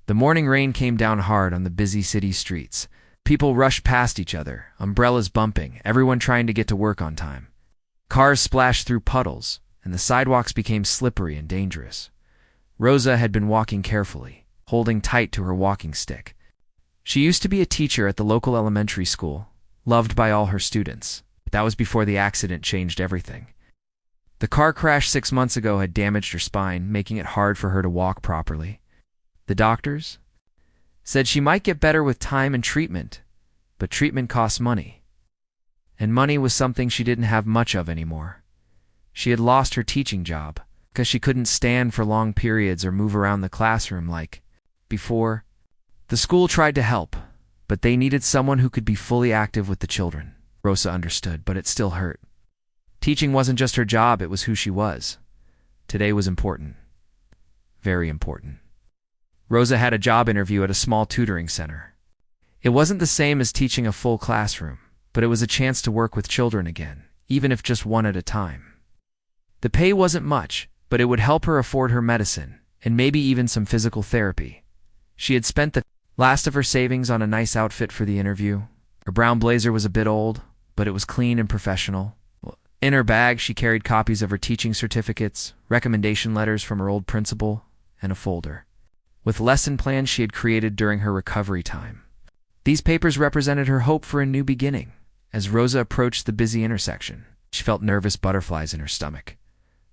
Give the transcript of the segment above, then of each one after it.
The morning rain came down hard on the busy city streets. People rushed past each other, umbrellas bumping, everyone trying to get to work on time. Cars splashed through puddles, and the sidewalks became slippery and dangerous. Rosa had been walking carefully, holding tight to her walking stick. She used to be a teacher at the local elementary school, loved by all her students. But that was before the accident changed everything. The car crash 6 months ago had damaged her spine, making it hard for her to walk properly. The doctors said she might get better with time and treatment, but treatment costs money. And money was something she didn't have much of anymore. She had lost her teaching job because she couldn't stand for long periods or move around the classroom like before. The school tried to help, but they needed someone who could be fully active with the children. Rosa understood, but it still hurt. Teaching wasn't just her job, it was who she was. Today was important. Very important. Rosa had a job interview at a small tutoring center. It wasn't the same as teaching a full classroom, but it was a chance to work with children again, even if just one at a time. The pay wasn't much, but it would help her afford her medicine, and maybe even some physical therapy. She had spent the last of her savings on a nice outfit for the interview. Her brown blazer was a bit old, but it was clean and professional. In her bag, she carried copies of her teaching certificates, recommendation letters from her old principal, and a folder with lesson plans she had created during her recovery time. These papers represented her hope for a new beginning. As Rosa approached the busy intersection, she felt nervous butterflies in her stomach.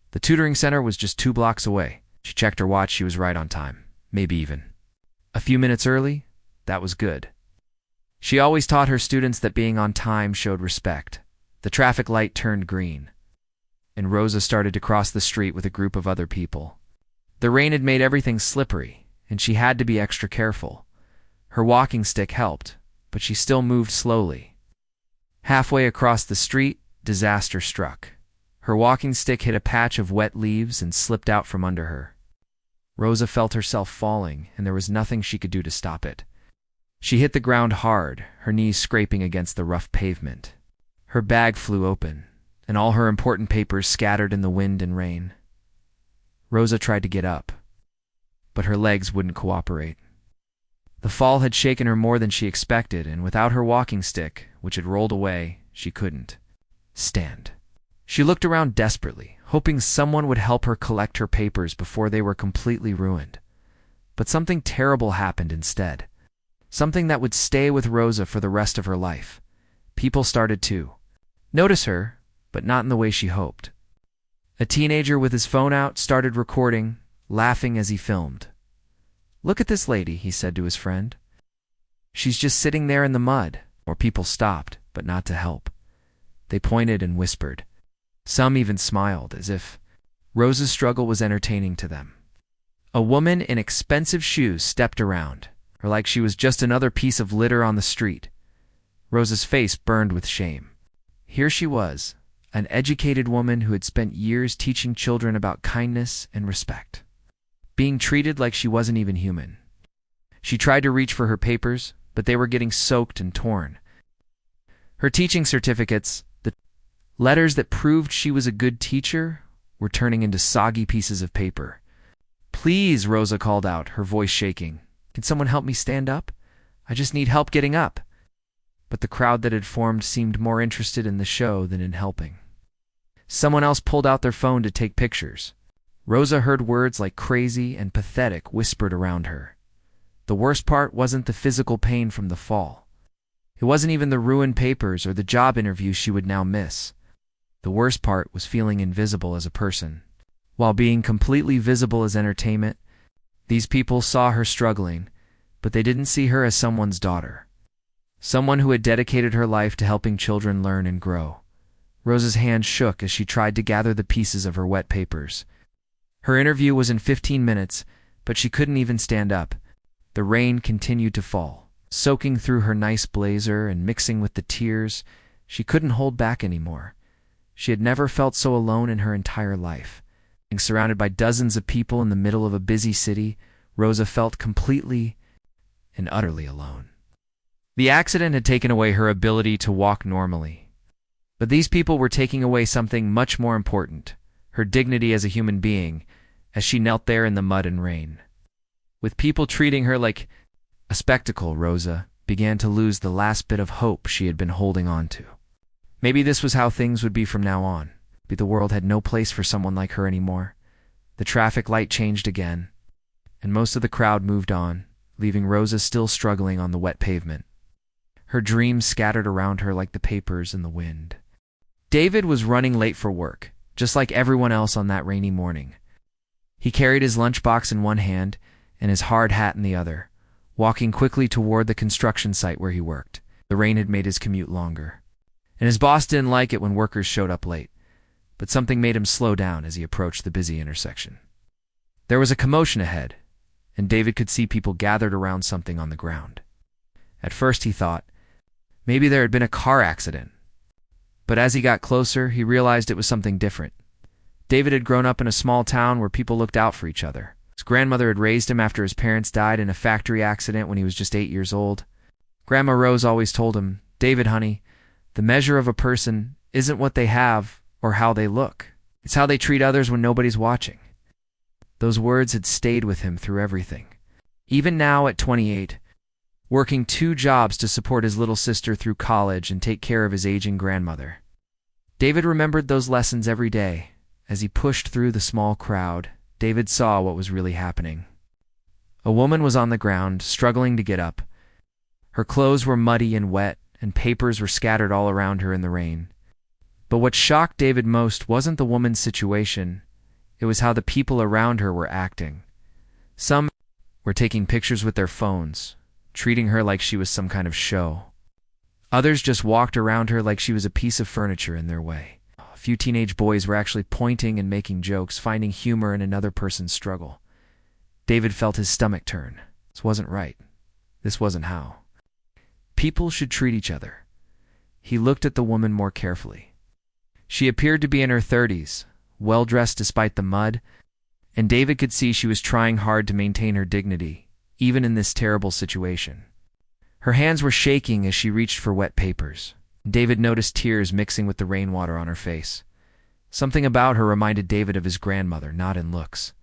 The tutoring center was just 2 blocks away. She checked her watch. She was right on time, maybe even a few minutes early. That was good. She always taught her students that being on time showed respect. The traffic light turned green, and Rosa started to cross the street with a group of other people. The rain had made everything slippery, and she had to be extra careful. Her walking stick helped, but she still moved slowly. Halfway across the street, disaster struck. Her walking stick hit a patch of wet leaves and slipped out from under her. Rosa felt herself falling, and there was nothing she could do to stop it. She hit the ground hard, her knees scraping against the rough pavement. Her bag flew open, and all her important papers scattered in the wind and rain. Rosa tried to get up, but her legs wouldn't cooperate. The fall had shaken her more than she expected, and without her walking stick, which had rolled away, she couldn't stand. She looked around desperately, hoping someone would help her collect her papers before they were completely ruined. But something terrible happened instead. Something that would stay with Rosa for the rest of her life. People started to notice her, but not in the way she hoped. A teenager with his phone out started recording, laughing as he filmed. "Look at this lady," he said to his friend. "She's just sitting there in the mud." More people stopped, but not to help. They pointed and whispered. Some even smiled, as if Rosa's struggle was entertaining to them. A woman in expensive shoes stepped around, or like she was just another piece of litter on the street. Rosa's face burned with shame. Here she was, an educated woman who had spent years teaching children about kindness and respect, being treated like she wasn't even human. She tried to reach for her papers, but they were getting soaked and torn. Her teaching certificates, the letters that proved she was a good teacher, were turning into soggy pieces of paper. "Please," Rosa called out, her voice shaking. "Can someone help me stand up? I just need help getting up." But the crowd that had formed seemed more interested in the show than in helping. Someone else pulled out their phone to take pictures. Rosa heard words like crazy and pathetic whispered around her. The worst part wasn't the physical pain from the fall. It wasn't even the ruined papers or the job interview she would now miss. The worst part was feeling invisible as a person. While being completely visible as entertainment, these people saw her struggling, but they didn't see her as someone's daughter. Someone who had dedicated her life to helping children learn and grow. Rosa's hand shook as she tried to gather the pieces of her wet papers. Her interview was in 15 minutes, but she couldn't even stand up. The rain continued to fall, soaking through her nice blazer and mixing with the tears. She couldn't hold back anymore. She had never felt so alone in her entire life. Being surrounded by dozens of people in the middle of a busy city, Rosa felt completely and utterly alone. The accident had taken away her ability to walk normally. But these people were taking away something much more important, her dignity as a human being, as she knelt there in the mud and rain. With people treating her like a spectacle, Rosa began to lose the last bit of hope she had been holding on to. Maybe this was how things would be from now on. But the world had no place for someone like her anymore. The traffic light changed again, and most of the crowd moved on, leaving Rosa still struggling on the wet pavement. Her dreams scattered around her like the papers in the wind. David was running late for work, just like everyone else on that rainy morning. He carried his lunchbox in one hand and his hard hat in the other, walking quickly toward the construction site where he worked. The rain had made his commute longer, and his boss didn't like it when workers showed up late. But something made him slow down as he approached the busy intersection. There was a commotion ahead, and David could see people gathered around something on the ground. At first he thought, maybe there had been a car accident. But as he got closer, he realized it was something different. David had grown up in a small town where people looked out for each other. His grandmother had raised him after his parents died in a factory accident when he was just 8 years old. Grandma Rose always told him, "David, honey, the measure of a person isn't what they have or how they look. It's how they treat others when nobody's watching." Those words had stayed with him through everything. Even now at 28, working 2 jobs to support his little sister through college and take care of his aging grandmother. David remembered those lessons every day. As he pushed through the small crowd, David saw what was really happening. A woman was on the ground, struggling to get up. Her clothes were muddy and wet, and papers were scattered all around her in the rain. But what shocked David most wasn't the woman's situation. It was how the people around her were acting. Some were taking pictures with their phones, treating her like she was some kind of show. Others just walked around her like she was a piece of furniture in their way. A few teenage boys were actually pointing and making jokes, finding humor in another person's struggle. David felt his stomach turn. This wasn't right. This wasn't how people should treat each other. He looked at the woman more carefully. She appeared to be in her 30s, well-dressed despite the mud, and David could see she was trying hard to maintain her dignity, even in this terrible situation. Her hands were shaking as she reached for wet papers. David noticed tears mixing with the rainwater on her face. Something about her reminded David of his grandmother, not in looks,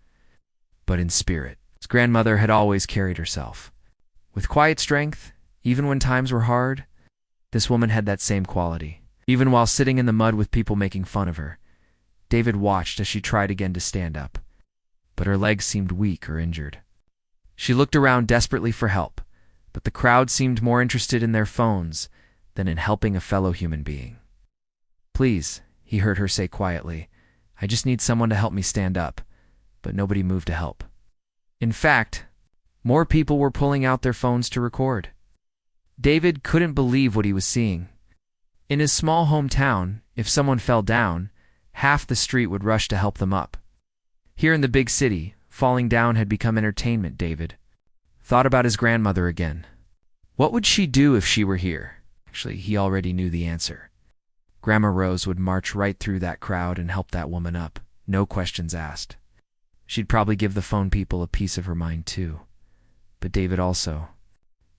but in spirit. His grandmother had always carried herself with quiet strength, even when times were hard. This woman had that same quality. Even while sitting in the mud with people making fun of her, David watched as she tried again to stand up, but her legs seemed weak or injured. She looked around desperately for help, but the crowd seemed more interested in their phones than in helping a fellow human being. "Please," he heard her say quietly, "I just need someone to help me stand up," but nobody moved to help. In fact, more people were pulling out their phones to record. David couldn't believe what he was seeing. In his small hometown, if someone fell down, half the street would rush to help them up. Here in the big city, falling down had become entertainment. David thought about his grandmother again. What would she do if she were here? Actually, he already knew the answer. Grandma Rose would march right through that crowd and help that woman up, no questions asked. She'd probably give the phone people a piece of her mind too. But David also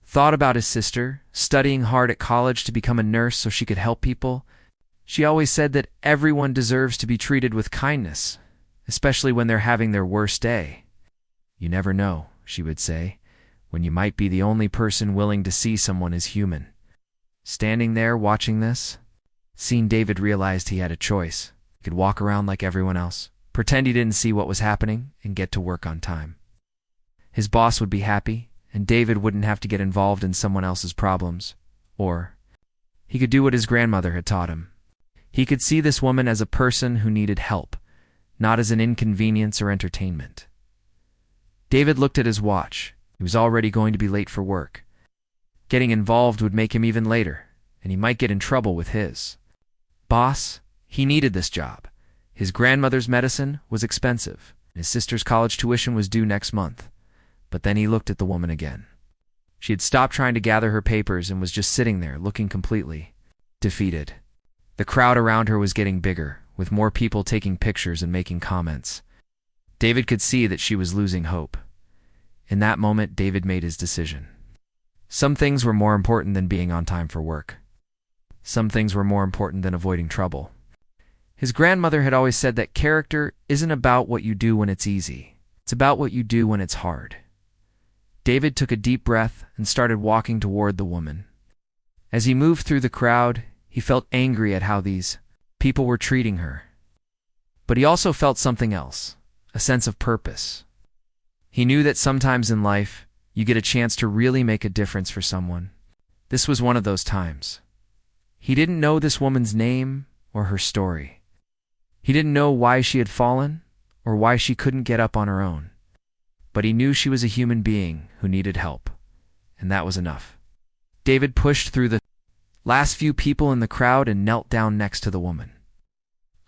thought about his sister, studying hard at college to become a nurse so she could help people. She always said that everyone deserves to be treated with kindness, especially when they're having their worst day. "You never know," she would say, "when you might be the only person willing to see someone as human." Standing there watching this scene, David realized he had a choice. He could walk around like everyone else, pretend he didn't see what was happening, and get to work on time. His boss would be happy, and David wouldn't have to get involved in someone else's problems. Or he could do what his grandmother had taught him. He could see this woman as a person who needed help, not as an inconvenience or entertainment. David looked at his watch. He was already going to be late for work. Getting involved would make him even later, and he might get in trouble with his boss. He needed this job. His grandmother's medicine was expensive, and his sister's college tuition was due next month. But then he looked at the woman again. She had stopped trying to gather her papers and was just sitting there, looking completely defeated. The crowd around her was getting bigger, with more people taking pictures and making comments. David could see that she was losing hope. In that moment, David made his decision. Some things were more important than being on time for work. Some things were more important than avoiding trouble. His grandmother had always said that character isn't about what you do when it's easy. It's about what you do when it's hard. David took a deep breath and started walking toward the woman. As he moved through the crowd, he felt angry at how these people were treating her. But he also felt something else, a sense of purpose. He knew that sometimes in life, you get a chance to really make a difference for someone. This was one of those times. He didn't know this woman's name or her story. He didn't know why she had fallen or why she couldn't get up on her own. But he knew she was a human being who needed help, and that was enough. David pushed through the last few people in the crowd and knelt down next to the woman.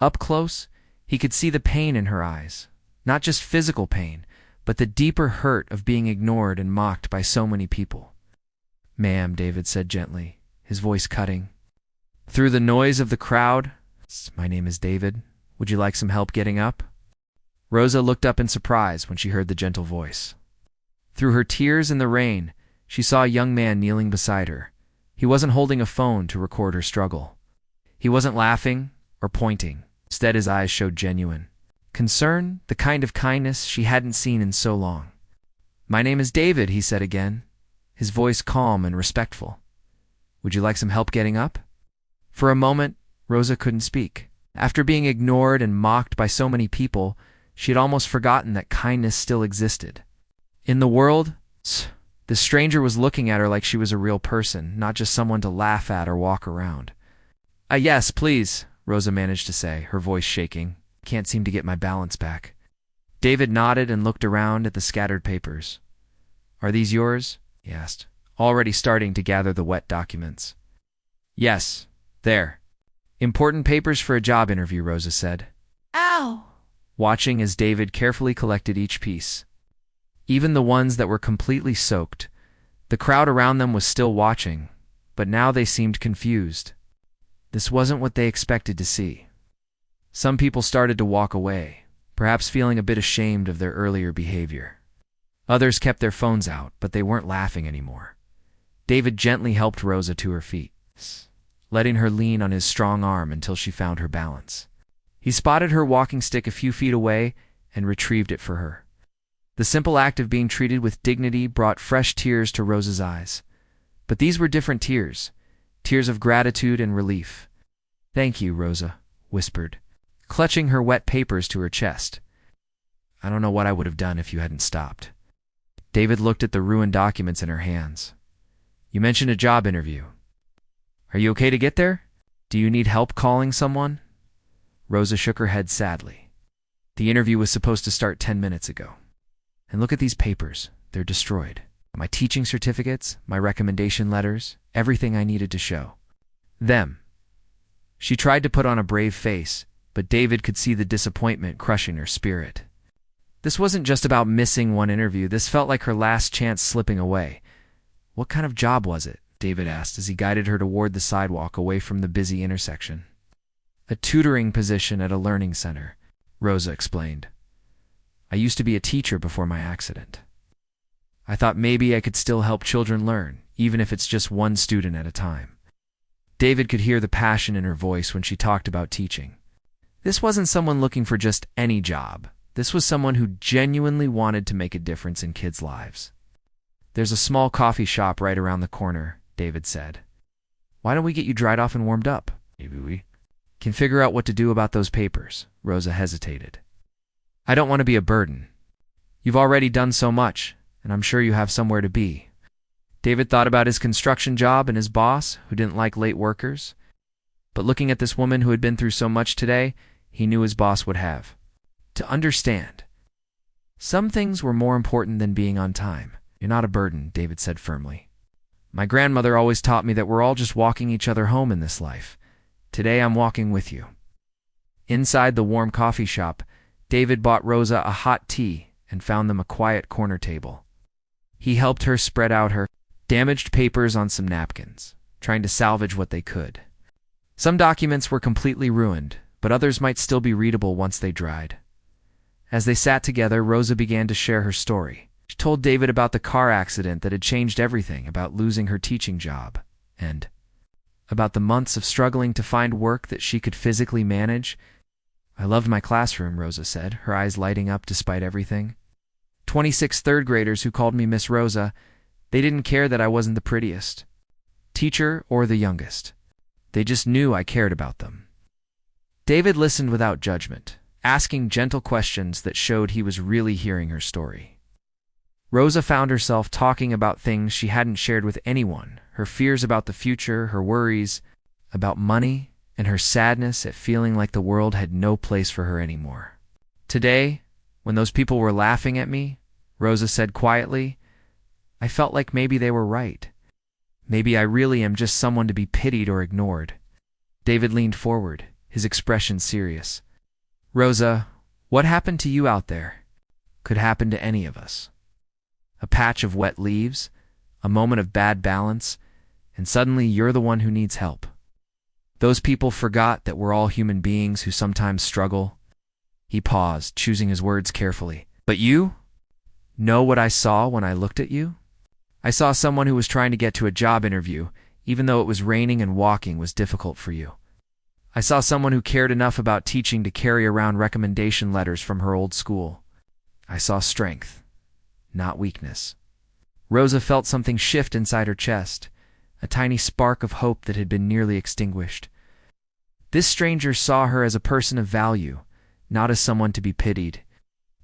Up close, he could see the pain in her eyes, not just physical pain, but the deeper hurt of being ignored and mocked by so many people. "Ma'am," David said gently, his voice cutting through the noise of the crowd. "My name is David. Would you like some help getting up?" Rosa looked up in surprise when she heard the gentle voice. Through her tears in the rain, she saw a young man kneeling beside her. He wasn't holding a phone to record her struggle. He wasn't laughing or pointing. Instead, his eyes showed genuine concern, the kind of kindness she hadn't seen in so long. "My name is David," he said again, his voice calm and respectful. "Would you like some help getting up?" For a moment, Rosa couldn't speak. After being ignored and mocked by so many people, she had almost forgotten that kindness still existed. In the world, the stranger was looking at her like she was a real person, not just someone to laugh at or walk around. Yes, please," Rosa managed to say, her voice shaking. "Can't seem to get my balance back." David nodded and looked around at the scattered papers. "Are these yours?" he asked, already starting to gather the wet documents. "Yes, there. Important papers for a job interview," Rosa said. Ow! Watching as David carefully collected each piece. Even the ones that were completely soaked. The crowd around them was still watching, but now they seemed confused. This wasn't what they expected to see. Some people started to walk away, perhaps feeling a bit ashamed of their earlier behavior. Others kept their phones out, but they weren't laughing anymore. David gently helped Rosa to her feet, letting her lean on his strong arm until she found her balance. He spotted her walking stick a few feet away and retrieved it for her. The simple act of being treated with dignity brought fresh tears to Rosa's eyes. But these were different tears, tears of gratitude and relief. "Thank you," Rosa whispered, clutching her wet papers to her chest. "I don't know what I would have done if you hadn't stopped." David looked at the ruined documents in her hands. "You mentioned a job interview. Are you okay to get there? Do you need help calling someone?" Rosa shook her head sadly. "The interview was supposed to start 10 minutes ago. And look at these papers. They're destroyed. My teaching certificates, my recommendation letters, everything I needed to show them." She tried to put on a brave face, but David could see the disappointment crushing her spirit. This wasn't just about missing one interview. This felt like her last chance slipping away. "What kind of job was it?" David asked as he guided her toward the sidewalk away from the busy intersection. "A tutoring position at a learning center," Rosa explained. "I used to be a teacher before my accident. I thought maybe I could still help children learn, even if it's just one student at a time." David could hear the passion in her voice when she talked about teaching. This wasn't someone looking for just any job. This was someone who genuinely wanted to make a difference in kids' lives. "There's a small coffee shop right around the corner," David said. "Why don't we get you dried off and warmed up? Maybe we can figure out what to do about those papers." Rosa hesitated. "I don't want to be a burden. You've already done so much, and I'm sure you have somewhere to be." David thought about his construction job and his boss, who didn't like late workers. But looking at this woman who had been through so much today, he knew his boss would have to understand. Some things were more important than being on time. "You're not a burden," David said firmly. "My grandmother always taught me that we're all just walking each other home in this life. Today I'm walking with you." Inside the warm coffee shop, David bought Rosa a hot tea and found them a quiet corner table. He helped her spread out her damaged papers on some napkins, trying to salvage what they could. Some documents were completely ruined, but others might still be readable once they dried. As they sat together, Rosa began to share her story. She told David about the car accident that had changed everything, about losing her teaching job, and about the months of struggling to find work that she could physically manage. "I loved my classroom," Rosa said, her eyes lighting up despite everything. 26 third graders who called me Miss Rosa. They didn't care that I wasn't the prettiest teacher or the youngest. They just knew I cared about them. David listened without judgment, asking gentle questions that showed he was really hearing her story. Rosa found herself talking about things she hadn't shared with anyone, her fears about the future, her worries about money, and her sadness at feeling like the world had no place for her anymore. Today, when those people were laughing at me, Rosa said quietly, I felt like maybe they were right. Maybe I really am just someone to be pitied or ignored. David leaned forward, his expression serious. Rosa, what happened to you out there could happen to any of us. A patch of wet leaves, a moment of bad balance, and suddenly you're the one who needs help. Those people forgot that we're all human beings who sometimes struggle. He paused, choosing his words carefully. But you? Know what I saw when I looked at you? I saw someone who was trying to get to a job interview, even though it was raining and walking was difficult for you. I saw someone who cared enough about teaching to carry around recommendation letters from her old school. I saw strength, not weakness. Rosa felt something shift inside her chest, a tiny spark of hope that had been nearly extinguished. This stranger saw her as a person of value, not as someone to be pitied.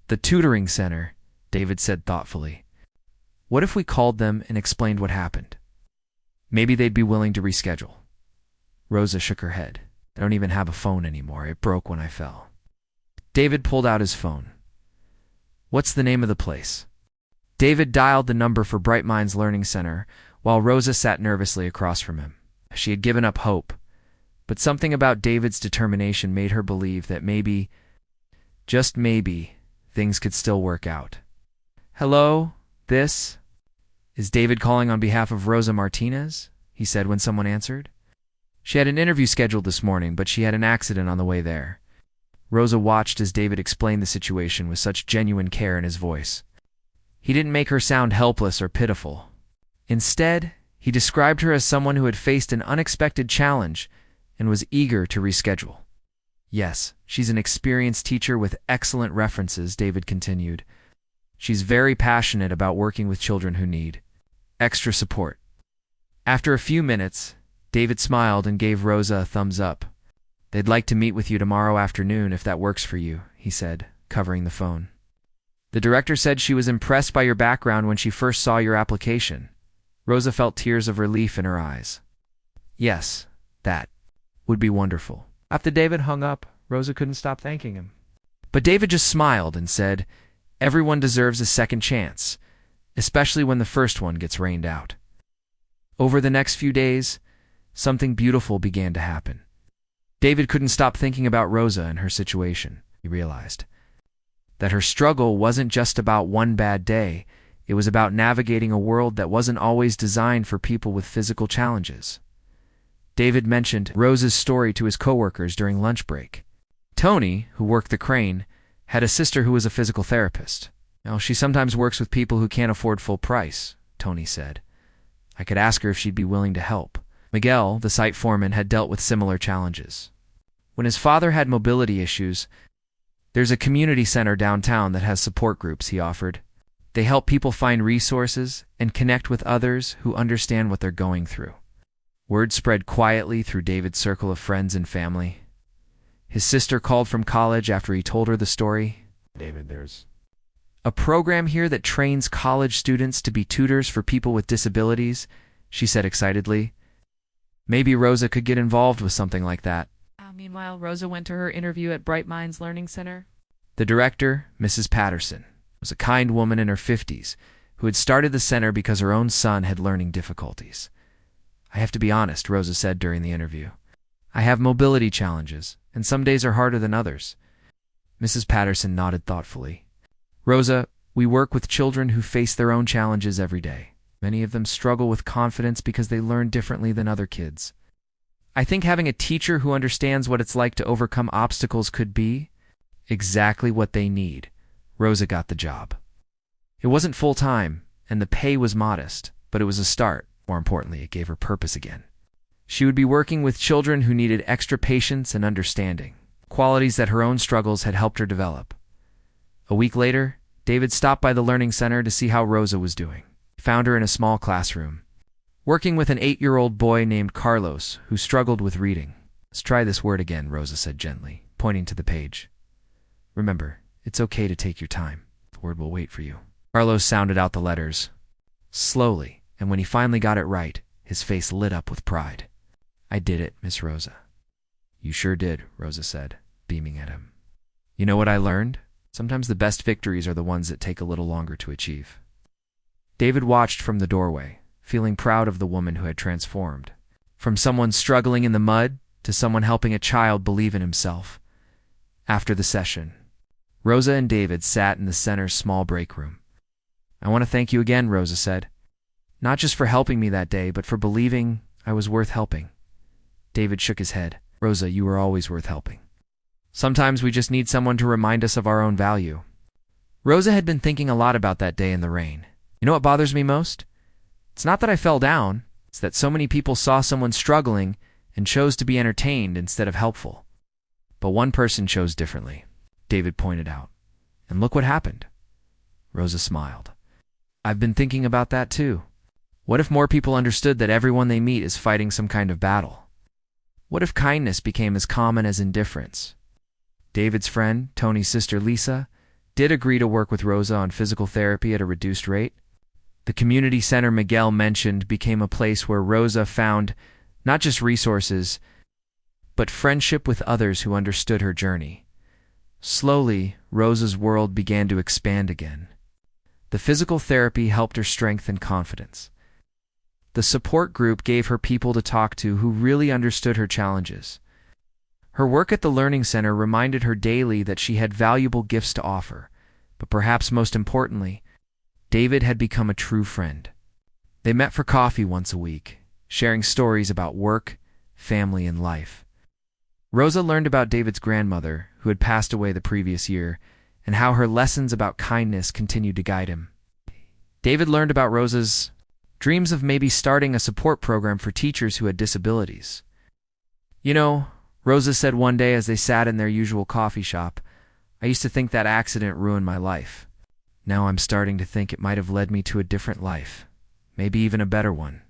The tutoring center, David said thoughtfully. What if we called them and explained what happened? Maybe they'd be willing to reschedule. Rosa shook her head. I don't even have a phone anymore. It broke when I fell. David pulled out his phone. What's the name of the place? David dialed the number for Bright Minds Learning Center, while Rosa sat nervously across from him. She had given up hope, but something about David's determination made her believe that maybe, just maybe, things could still work out. Hello, this is David calling on behalf of Rosa Martinez, he said when someone answered. She had an interview scheduled this morning, but she had an accident on the way there. Rosa watched as David explained the situation with such genuine care in his voice. He didn't make her sound helpless or pitiful. Instead, he described her as someone who had faced an unexpected challenge and was eager to reschedule. Yes, she's an experienced teacher with excellent references, David continued. She's very passionate about working with children who need extra support. After a few minutes, David smiled and gave Rosa a thumbs up. They'd like to meet with you tomorrow afternoon if that works for you, he said, covering the phone. The director said she was impressed by your background when she first saw your application. Rosa felt tears of relief in her eyes. Yes, that would be wonderful. After David hung up, Rosa couldn't stop thanking him. But David just smiled and said, everyone deserves a second chance, especially when the first one gets rained out. Over the next few days, something beautiful began to happen. David couldn't stop thinking about Rosa and her situation. He realized that her struggle wasn't just about one bad day. It was about navigating a world that wasn't always designed for people with physical challenges. David mentioned Rosa's story to his coworkers during lunch break. Tony, who worked the crane, had a sister who was a physical therapist. Now, she sometimes works with people who can't afford full price, Tony said. I could ask her if she'd be willing to help. Miguel, the site foreman, had dealt with similar challenges. When his father had mobility issues, there's a community center downtown that has support groups, he offered. They help people find resources and connect with others who understand what they're going through. Word spread quietly through David's circle of friends and family. His sister called from college after he told her the story. David, there's a program here that trains college students to be tutors for people with disabilities, she said excitedly. Maybe Rosa could get involved with something like that. Meanwhile, Rosa went to her interview at Bright Minds Learning Center. The director, Mrs. Patterson, was a kind woman in her 50s who had started the center because her own son had learning difficulties. I have to be honest, Rosa said during the interview. I have mobility challenges, and some days are harder than others. Mrs. Patterson nodded thoughtfully. Rosa, we work with children who face their own challenges every day. Many of them struggle with confidence because they learn differently than other kids. I think having a teacher who understands what it's like to overcome obstacles could be exactly what they need. Rosa got the job. It wasn't full-time, and the pay was modest, but it was a start. More importantly, it gave her purpose again. She would be working with children who needed extra patience and understanding, qualities that her own struggles had helped her develop. A week later, David stopped by the learning center to see how Rosa was doing. He found her in a small classroom, working with an 8-year-old boy named Carlos, who struggled with reading. "Let's try this word again," Rosa said gently, pointing to the page. "Remember, it's okay to take your time. The word will wait for you." Carlos sounded out the letters slowly, and when he finally got it right, his face lit up with pride. "I did it, Miss Rosa." "You sure did," Rosa said, beaming at him. "You know what I learned? Sometimes the best victories are the ones that take a little longer to achieve." David watched from the doorway, feeling proud of the woman who had transformed. From someone struggling in the mud to someone helping a child believe in himself. After the session, Rosa and David sat in the center's small break room. "I want to thank you again," Rosa said. "Not just for helping me that day, but for believing I was worth helping." David shook his head. "Rosa, you were always worth helping. Sometimes we just need someone to remind us of our own value." Rosa had been thinking a lot about that day in the rain. "You know what bothers me most? It's not that I fell down, it's that so many people saw someone struggling and chose to be entertained instead of helpful. But one person chose differently," David pointed out. "And look what happened." Rosa smiled. "I've been thinking about that too. What if more people understood that everyone they meet is fighting some kind of battle? What if kindness became as common as indifference?" David's friend, Tony's sister Lisa, did agree to work with Rosa on physical therapy at a reduced rate. The community center Miguel mentioned became a place where Rosa found not just resources, but friendship with others who understood her journey. Slowly, Rosa's world began to expand again. The physical therapy helped her strengthen confidence. The support group gave her people to talk to who really understood her challenges. Her work at the Learning Center reminded her daily that she had valuable gifts to offer, but perhaps most importantly, David had become a true friend. They met for coffee once a week, sharing stories about work, family, and life. Rosa learned about David's grandmother, who had passed away the previous year, and how her lessons about kindness continued to guide him. David learned about Rosa's dreams of maybe starting a support program for teachers who had disabilities. "You know," Rosa said one day as they sat in their usual coffee shop, "I used to think that accident ruined my life. Now I'm starting to think it might have led me to a different life, maybe even a better one."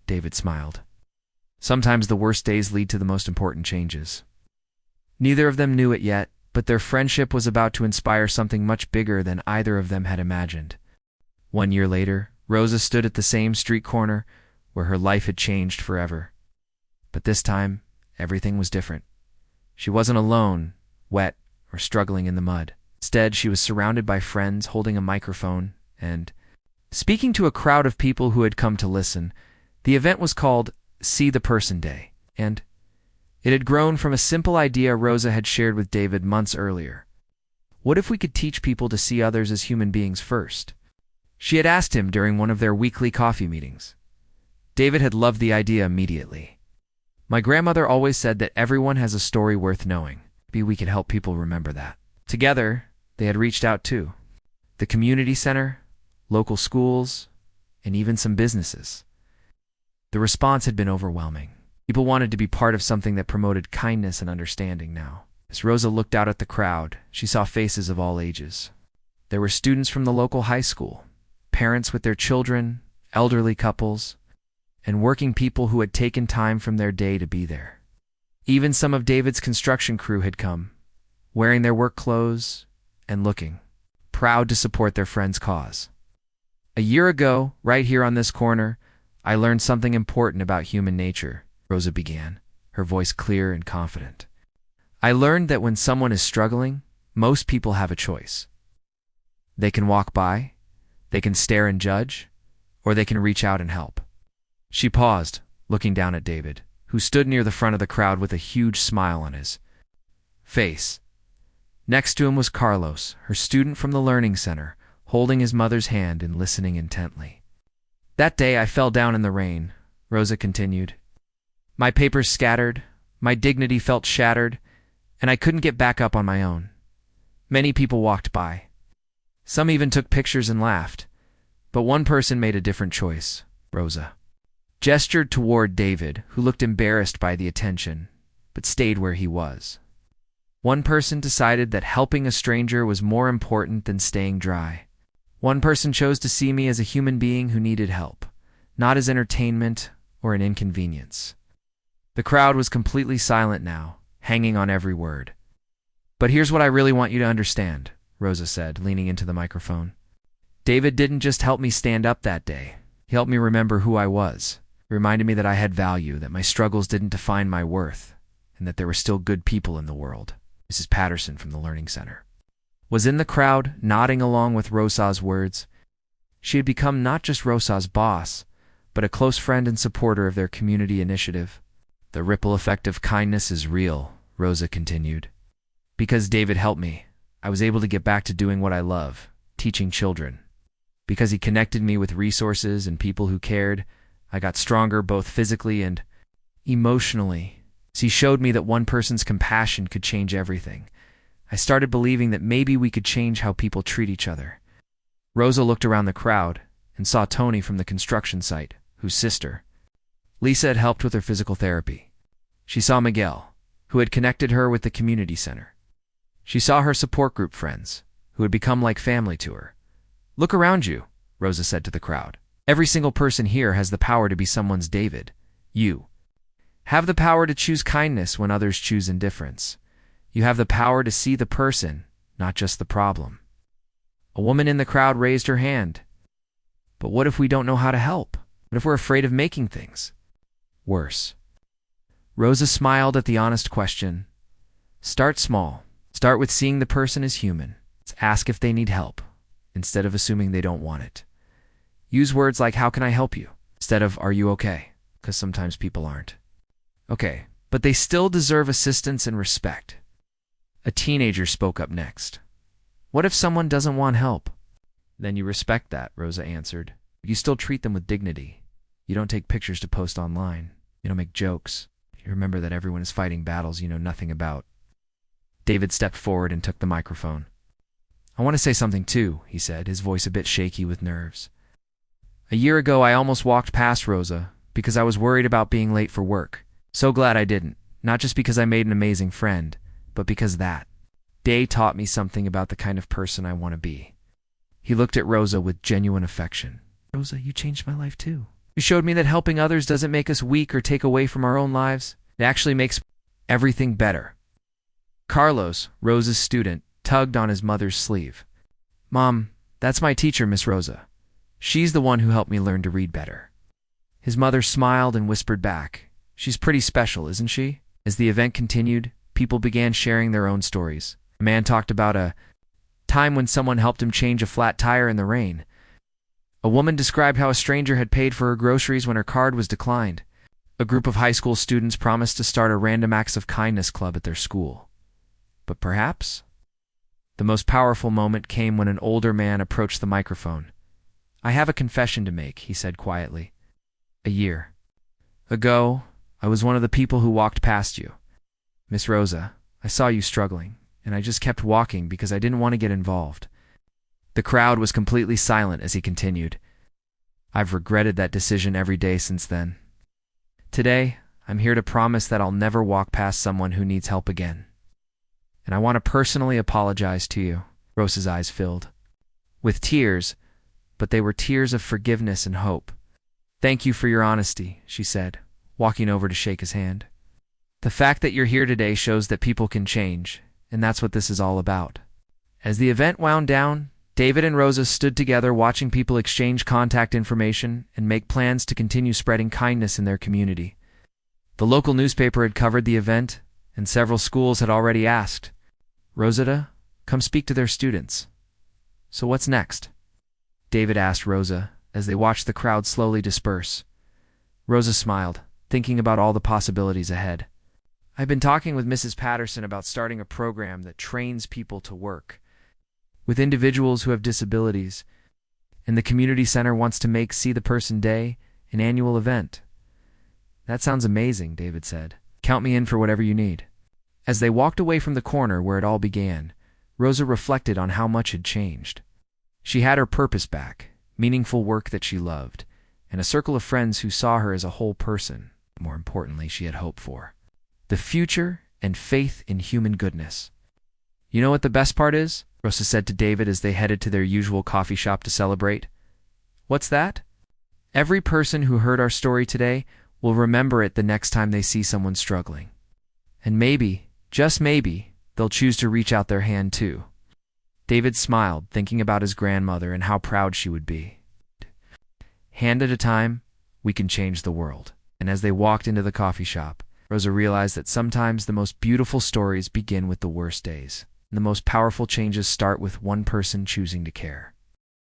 David smiled. Sometimes the worst days lead to the most important changes. Neither of them knew it yet, but their friendship was about to inspire something much bigger than either of them had imagined. 1 year later, Rosa stood at the same street corner where her life had changed forever. But this time, everything was different. She wasn't alone, wet, or struggling in the mud. Instead, she was surrounded by friends holding a microphone and speaking to a crowd of people who had come to listen. The event was called See the Person Day, and it had grown from a simple idea Rosa had shared with David months earlier. What if we could teach people to see others as human beings first? She had asked him during one of their weekly coffee meetings. David had loved the idea immediately. "My grandmother always said that everyone has a story worth knowing. Maybe we could help people remember that." Together, they had reached out too. The community center, local schools, and even some businesses. The response had been overwhelming. People wanted to be part of something that promoted kindness and understanding now. As Rosa looked out at the crowd, she saw faces of all ages. There were students from the local high school, parents with their children, elderly couples, and working people who had taken time from their day to be there. Even some of David's construction crew had come, wearing their work clothes and looking proud to support their friend's cause. "A year ago, right here on this corner, I learned something important about human nature," Rosa began, her voice clear and confident. "I learned that when someone is struggling, most people have a choice. They can walk by, they can stare and judge, or they can reach out and help." She paused, looking down at David, who stood near the front of the crowd with a huge smile on his face. Next to him was Carlos, her student from the Learning Center, holding his mother's hand and listening intently. "That day I fell down in the rain," Rosa continued. "My papers scattered, my dignity felt shattered, and I couldn't get back up on my own. Many people walked by. Some even took pictures and laughed. But one person made a different choice." Rosa gestured toward David, who looked embarrassed by the attention, but stayed where he was. One person decided that helping a stranger was more important than staying dry. One person chose to see me as a human being who needed help, not as entertainment or an inconvenience. The crowd was completely silent now, hanging on every word. But here's what I really want you to understand, Rosa said, leaning into the microphone. David didn't just help me stand up that day. He helped me remember who I was. He reminded me that I had value, that my struggles didn't define my worth, and that there were still good people in the world. Mrs. Patterson from the Learning Center was in the crowd, nodding along with Rosa's words. She had become not just Rosa's boss, but a close friend and supporter of their community initiative. The ripple effect of kindness is real, Rosa continued. Because David helped me, I was able to get back to doing what I love, teaching children. Because he connected me with resources and people who cared, I got stronger both physically and emotionally. He showed me that one person's compassion could change everything. I started believing that maybe we could change how people treat each other. Rosa looked around the crowd and saw Tony from the construction site, whose sister, Lisa, had helped with her physical therapy. She saw Miguel, who had connected her with the community center. She saw her support group friends, who had become like family to her. Look around you, Rosa said to the crowd. Every single person here has the power to be someone's David. You have the power to choose kindness when others choose indifference. You have the power to see the person, not just the problem. A woman in the crowd raised her hand. But what if we don't know how to help? What if we're afraid of making things worse? Rosa smiled at the honest question. Start small. Start with seeing the person as human. Ask if they need help, instead of assuming they don't want it. Use words like, how can I help you? Instead of, are you okay? Because sometimes people aren't. Okay, but they still deserve assistance and respect. A teenager spoke up next. What if someone doesn't want help? Then you respect that, Rosa answered. You still treat them with dignity. You don't take pictures to post online. You don't make jokes. You remember that everyone is fighting battles you know nothing about. David stepped forward and took the microphone. I want to say something too, he said, his voice a bit shaky with nerves. A year ago, I almost walked past Rosa because I was worried about being late for work. So glad I didn't, not just because I made an amazing friend, but because that day taught me something about the kind of person I want to be. He looked at Rosa with genuine affection. Rosa, you changed my life too. You showed me that helping others doesn't make us weak or take away from our own lives. It actually makes everything better. Carlos, Rosa's student, tugged on his mother's sleeve. Mom, that's my teacher, Miss Rosa. She's the one who helped me learn to read better. His mother smiled and whispered back, She's pretty special, isn't she? As the event continued, people began sharing their own stories. A man talked about a time when someone helped him change a flat tire in the rain. A woman described how a stranger had paid for her groceries when her card was declined. A group of high school students promised to start a random acts of kindness club at their school. But perhaps the most powerful moment came when an older man approached the microphone. I have a confession to make, he said quietly. A year ago, I was one of the people who walked past you. Miss Rosa, I saw you struggling, and I just kept walking because I didn't want to get involved. The crowd was completely silent as he continued. I've regretted that decision every day since then. Today, I'm here to promise that I'll never walk past someone who needs help again. And I want to personally apologize to you. Rosa's eyes filled with tears, but they were tears of forgiveness and hope. Thank you for your honesty, she said, walking over to shake his hand. The fact that you're here today shows that people can change, and that's what this is all about. As the event wound down, David and Rosa stood together watching people exchange contact information and make plans to continue spreading kindness in their community. The local newspaper had covered the event, and several schools had already asked, Rosetta, come speak to their students. So what's next? David asked Rosa as they watched the crowd slowly disperse. Rosa smiled, thinking about all the possibilities ahead. I've been talking with Mrs. Patterson about starting a program that trains people to work with individuals who have disabilities, and the community center wants to make See the Person Day an annual event. That sounds amazing, David said. Count me in for whatever you need. As they walked away from the corner where it all began, Rosa reflected on how much had changed. She had her purpose back, meaningful work that she loved, and a circle of friends who saw her as a whole person. More importantly, she had hope for. The future and faith in human goodness. You know what the best part is? Rosa said to David as they headed to their usual coffee shop to celebrate. What's that? Every person who heard our story today will remember it the next time they see someone struggling. And maybe, just maybe, they'll choose to reach out their hand too. David smiled, thinking about his grandmother and how proud she would be. Hand at a time, we can change the world. And as they walked into the coffee shop, Rosa realized that sometimes the most beautiful stories begin with the worst days, and the most powerful changes start with one person choosing to care.